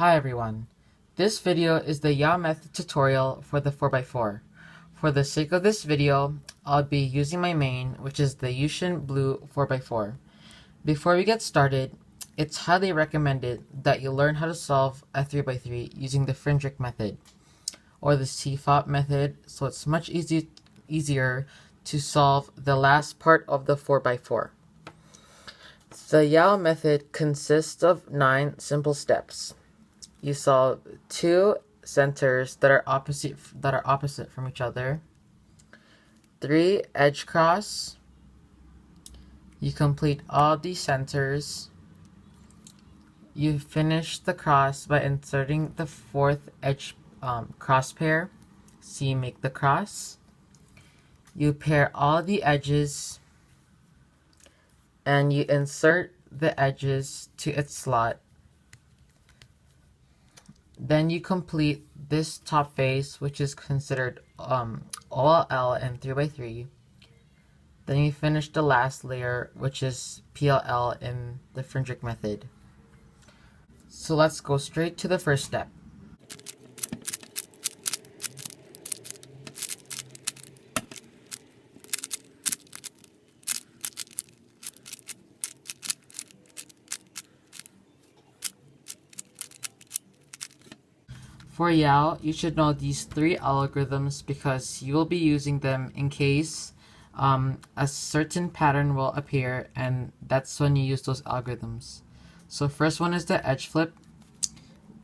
Hi everyone, this video is the Yau Method tutorial for the 4x4. For the sake of this video, I'll be using my main, which is the Yushin Blue 4x4. Before we get started, it's highly recommended that you learn how to solve a 3x3 using the Friendrick method, or the CFOP method, so it's much easier to solve the last part of the 4x4. The Yau method consists of 9 simple steps. You solve 2 centers that are opposite from each other, 3 edge cross. You complete all the centers. You finish the cross by inserting the 4th edge cross pair. So you make the cross. You pair all the edges and you insert the edges to its slot. Then you complete this top face, which is considered OLL and 3x3. Then you finish the last layer, which is PLL in the Friendrick method. So let's go straight to the first step. For Yau, you should know these 3 algorithms because you will be using them in case a certain pattern will appear, and that's when you use those algorithms. So first one is the edge flip.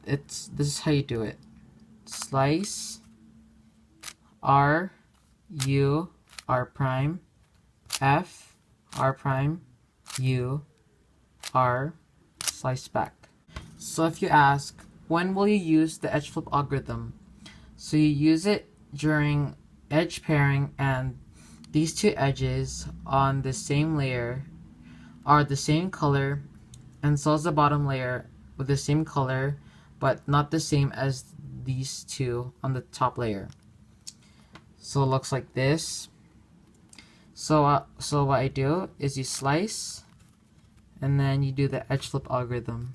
This is how you do it. Slice R U R prime F R prime U R slice back. So if you ask, when will you use the edge flip algorithm? So you use it during edge pairing, and these 2 edges on the same layer are the same color, and so is the bottom layer with the same color but not the same as these 2 on the top layer. So it looks like this. So what I do is you slice and then you do the edge flip algorithm,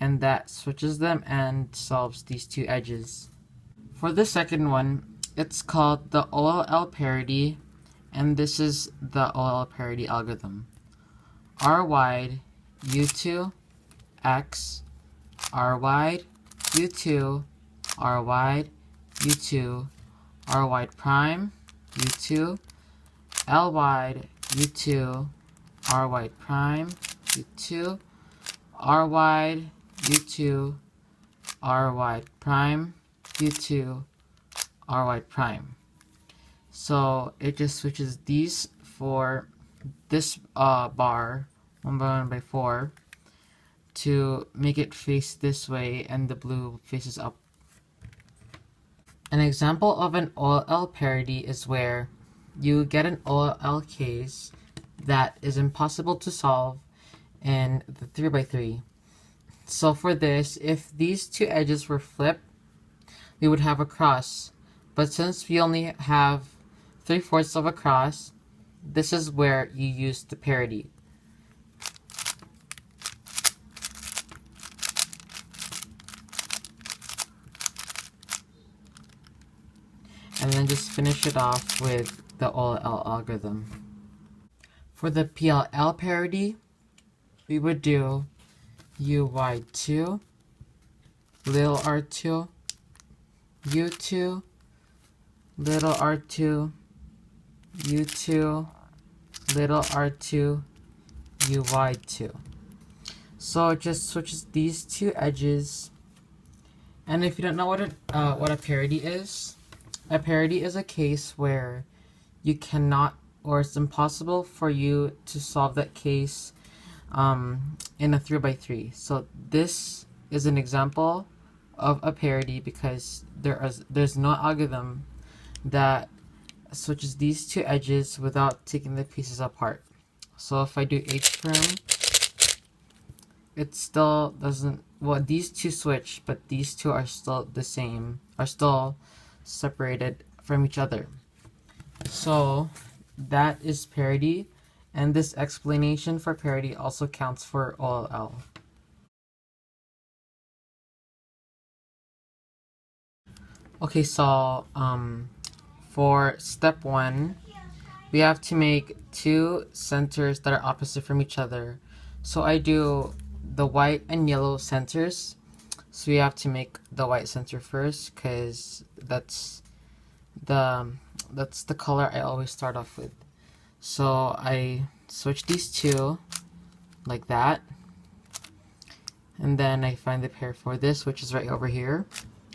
and that switches them and solves these 2 edges. For the second one, it's called the OLL parity, and this is the OLL parity algorithm. R wide U2 X R wide U2 R wide U2 R wide prime U2 L wide U2 R wide prime U2 R wide U2 R wide prime U2 R wide prime. So it just switches these for this bar 1x1x4 to make it face this way, and the blue faces up. An example of an OLL parity is where you get an OLL case that is impossible to solve in the 3x3. So for this, if these 2 edges were flipped, we would have a cross. But since we only have 3/4 of a cross, this is where you use the parity. And then just finish it off with the OLL algorithm. For the PLL parity, we would do U wide 2, little r2, U2, little r2, U2, little r2, U wide 2. So it just switches these 2 edges. And if you don't know what a parity is a case where you cannot, or it's impossible for you to solve that case in a 3x3. So this is an example of a parity because there's no algorithm that switches these 2 edges without taking the pieces apart. So if I do H prim, it still doesn't, well, these 2 switch, but these 2 are still the same, are still separated from each other. So that is parity. And this explanation for parity also counts for OLL. Okay, so for step 1, we have to make two centers that are opposite from each other. So I do the white and yellow centers. So we have to make the white center first because that's the color I always start off with. So I switch these two like that. And then I find the pair for this, which is right over here.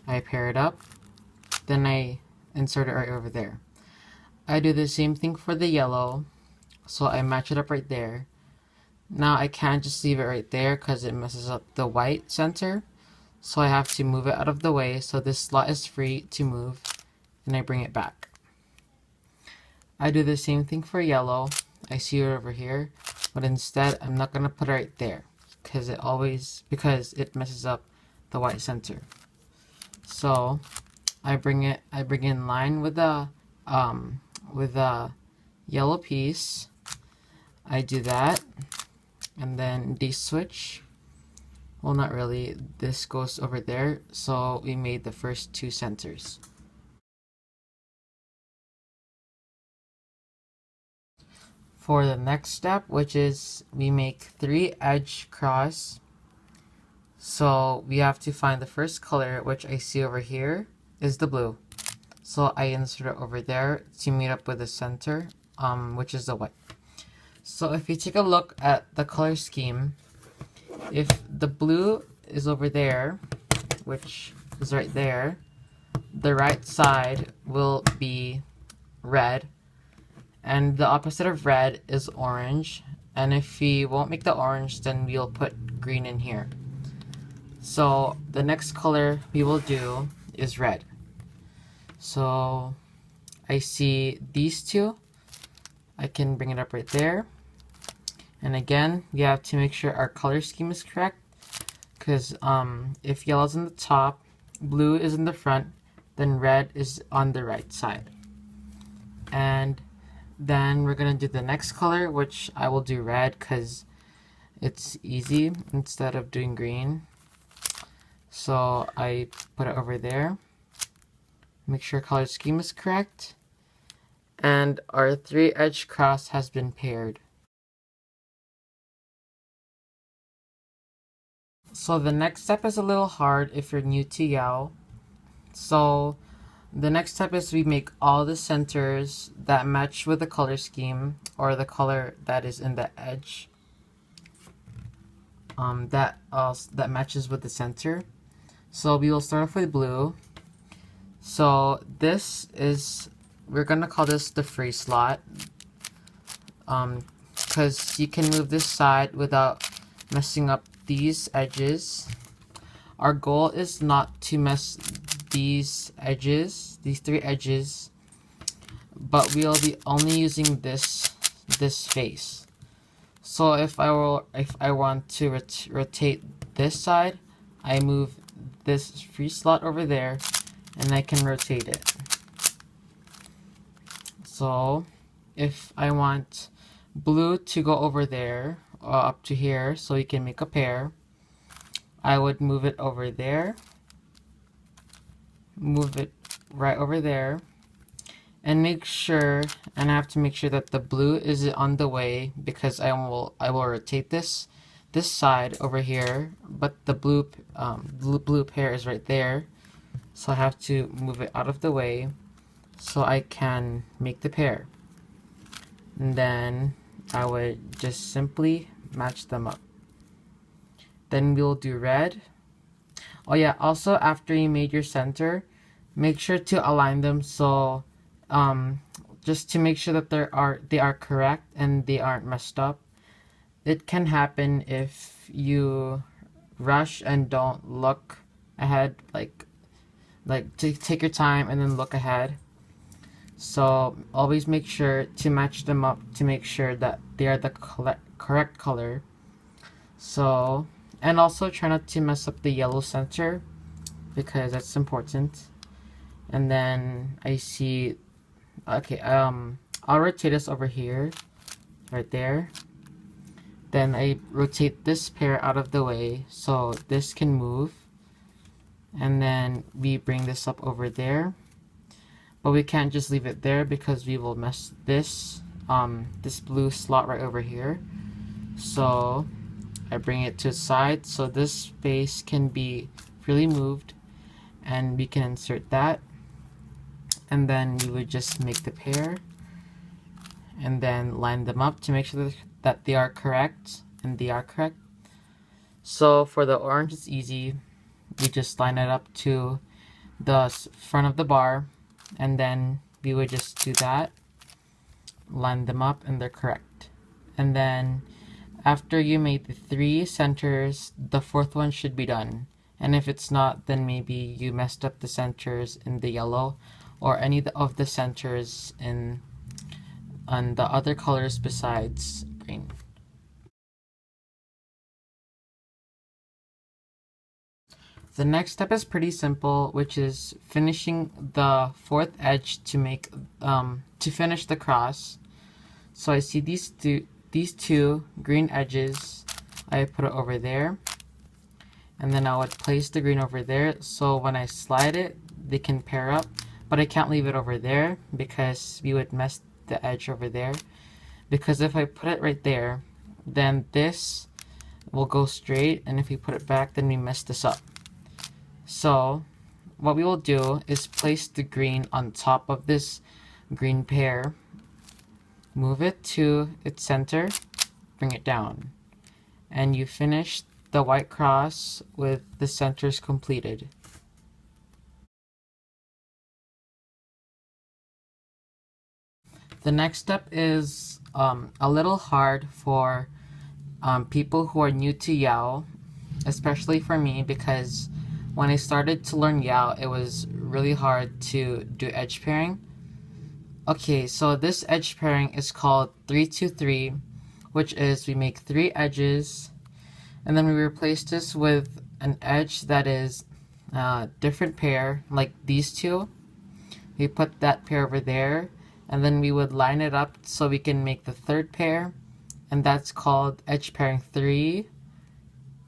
I pair it up. Then I insert it right over there. I do the same thing for the yellow. So I match it up right there. Now I can't just leave it right there because it messes up the white center. So I have to move it out of the way so this slot is free to move. And I bring it back. I do the same thing for yellow. I see it over here. But instead I'm not going to put it right there. Because it messes up the white center. So I bring in line with the yellow piece. I do that, and then de-switch. Well, not really. This goes over there. So we made the first two centers. For the next step, which is we make 3 edge cross. So we have to find the first color, which I see over here is the blue. So I insert it over there to meet up with the center, which is the white. So if you take a look at the color scheme, if the blue is over there, which is right there, the right side will be red, and the opposite of red is orange. And if we won't make the orange, then we'll put green in here. So the next color we will do is red. So I see these two. I can bring it up right there. And again, we have to make sure our color scheme is correct. Because if yellow's in the top, blue is in the front, then red is on the right side. And then we're going to do the next color, which I will do red because it's easy instead of doing green. So I put it over there. Make sure color scheme is correct. And our 3 edge cross has been paired. So the next step is a little hard if you're new to Yau. So the next step is we make all the centers that match with the color scheme or the color that is in the edge. That matches with the center. So we will start off with blue. So this is, we're gonna call this the free slot. Because you can move this side without messing up these edges. Our goal is not to mess these edges, these 3 edges, but we'll be only using this face. So if I want to rotate this side, I move this free slot over there and I can rotate it. So if I want blue to go over there up to here so we can make a pair, I would move it over there, move it right over there, and make sure, and I have to make sure that the blue is on the way because I will rotate this side over here, but the blue pair is right there, so I have to move it out of the way so I can make the pair. And then I would just simply match them up. Then we'll do red. Oh yeah, also after you made your center, make sure to align them so just to make sure that they are correct and they aren't messed up. It can happen if you rush and don't look ahead, like take your time and then look ahead. So always make sure to match them up to make sure that they are the correct color. So, and also try not to mess up the yellow center because that's important. And then I see, okay, I'll rotate this over here right there. Then I rotate this pair out of the way so this can move. And then we bring this up over there. But we can't just leave it there because we will mess this blue slot right over here. So I bring it to the side so this space can be freely moved, and we can insert that. And then we would just make the pair and then line them up to make sure that they are correct, and they are correct. So for the orange, it's easy. We just line it up to the front of the bar, and then we would just do that, line them up, and they're correct. And then after you made the 3 centers, the 4th one should be done. And if it's not, then maybe you messed up the centers in the yellow or any of the centers on the other colors besides green. The next step is pretty simple, which is finishing the 4th edge to make to finish the cross. So I see these two green edges. I put it over there, and then I would place the green over there. So when I slide it, they can pair up. But I can't leave it over there because we would mess the edge over there. Because if I put it right there, then this will go straight, and if we put it back, then we mess this up. So what we will do is place the green on top of this green pair, move it to its center, bring it down, and you finish the white cross with the centers completed. The next step is a little hard for people who are new to Yau, especially for me, because when I started to learn Yau, it was really hard to do edge pairing. Okay, so this edge pairing is called 3-2-3, which is we make 3 edges, and then we replace this with an edge that is a different pair, like these two. We put that pair over there, and then we would line it up so we can make the 3rd pair, and that's called edge pairing 3,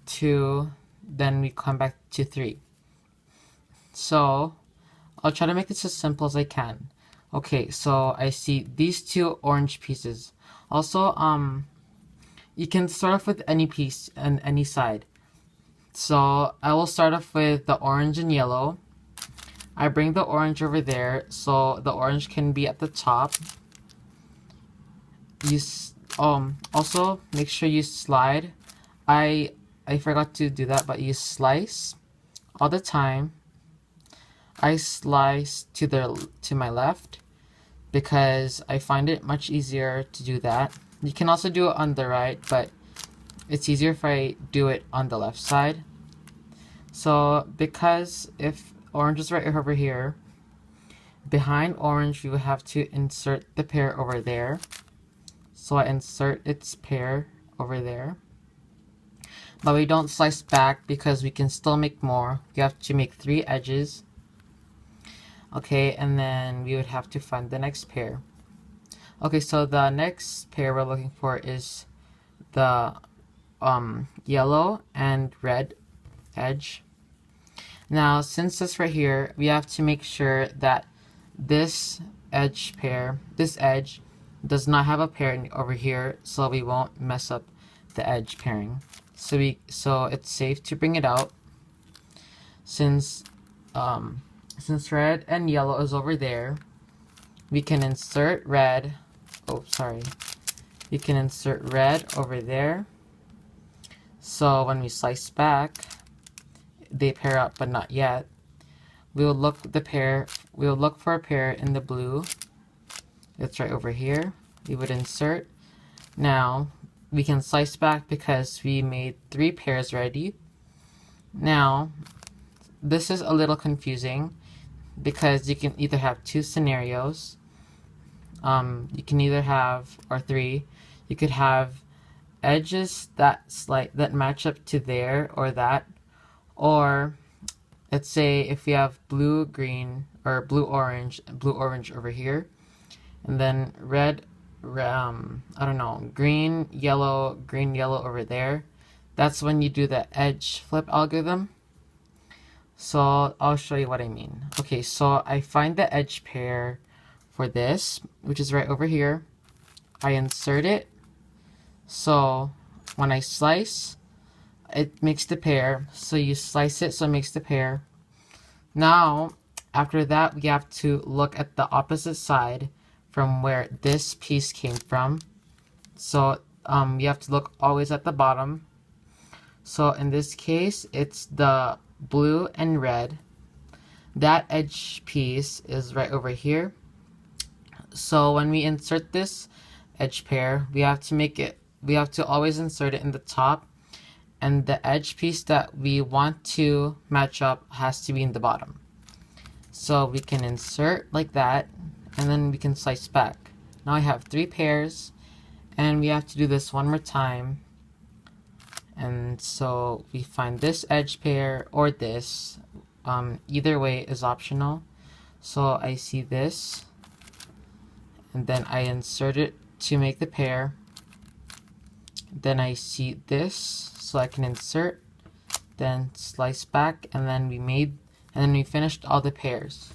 2, then we come back to 3. So I'll try to make this as simple as I can. Okay, so I see these 2 orange pieces. Also, you can start off with any piece on any side. So I will start off with the orange and yellow. I bring the orange over there, so the orange can be at the top. You also make sure you slide. I forgot to do that, but you slice all the time. I slice to my left because I find it much easier to do that. You can also do it on the right, but it's easier if I do it on the left side. So because if orange is right over here, behind orange we would have to insert the pair over there. So I insert its pair over there. But we don't slice back because we can still make more. You have to make 3 edges. Okay, and then we would have to find the next pair. Okay, so the next pair we're looking for is the yellow and red edge. Now, since this right here, we have to make sure that this edge does not have a pair over here, so we won't mess up the edge pairing. So it's safe to bring it out. Since red and yellow is over there, we can insert red. We can insert red over there. So when we slice back, they pair up, but not yet. We will look for a pair in the blue. It's right over here. We would insert. Now we can slice back because we made 3 pairs ready. Now this is a little confusing because you can either have 2 scenarios. You can either have, or 3. You could have edges that match up to there or that, or let's say if we have blue green or blue orange over here, and then red I don't know, green, yellow over there, that's when you do the edge flip algorithm. So I'll show you what I mean. Okay, so I find the edge pair for this, which is right over here. I insert it. So when I slice, it makes the pair. So you slice it, so it makes the pair. Now, after that, we have to look at the opposite side from where this piece came from. So you have to look always at the bottom. So in this case, it's the blue and red. That edge piece is right over here. So when we insert this edge pair, we have to always insert it in the top, and the edge piece that we want to match up has to be in the bottom. So we can insert like that, and then we can slice back. Now I have 3 pairs, and we have to do this one more time. And so we find this edge pair or this. Either way is optional. So I see this, and then I insert it to make the pair. Then I see this, so I can insert, then slice back, and then we finished all the pairs.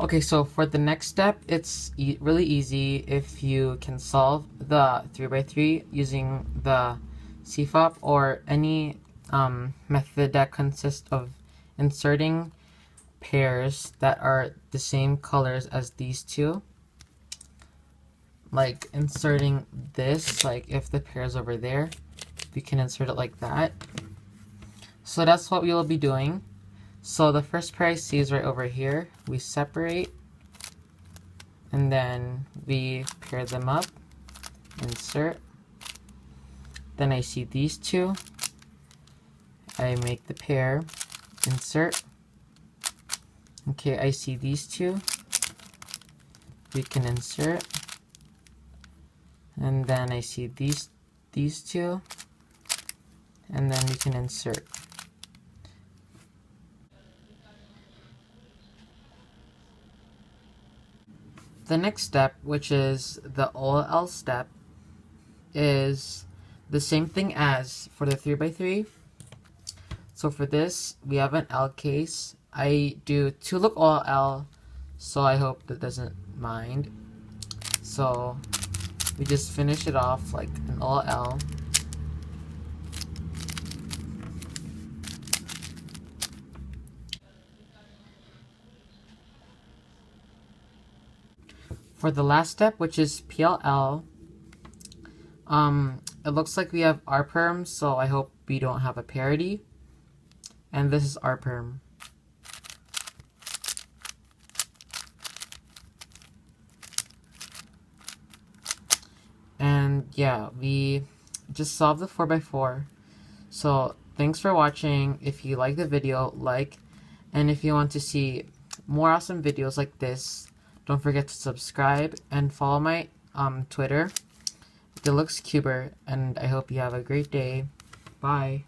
Okay, so for the next step, it's really easy if you can solve the 3x3 using the CFOP or any method that consists of inserting pairs that are the same colors as these two. Like inserting this, like if the pair is over there, we can insert it like that. So that's what we will be doing. So the first pair I see is right over here. We separate, and then we pair them up, insert. Then I see these two. I make the pair, insert. Okay, I see these two. We can insert. And then I see these two. And then we can insert. The next step, which is the OLL step, is the same thing as for the 3x3. So for this, we have an L case. I do 2 look OLL, so I hope that doesn't mind. So we just finish it off like an OLL. For the last step, which is PLL, it looks like we have R perm, so I hope we don't have a parity. And this is R perm. And yeah, we just solved the 4x4. So thanks for watching. If you like the video, like, and if you want to see more awesome videos like this, don't forget to subscribe and follow my Twitter, DeluxeCuber, and I hope you have a great day. Bye.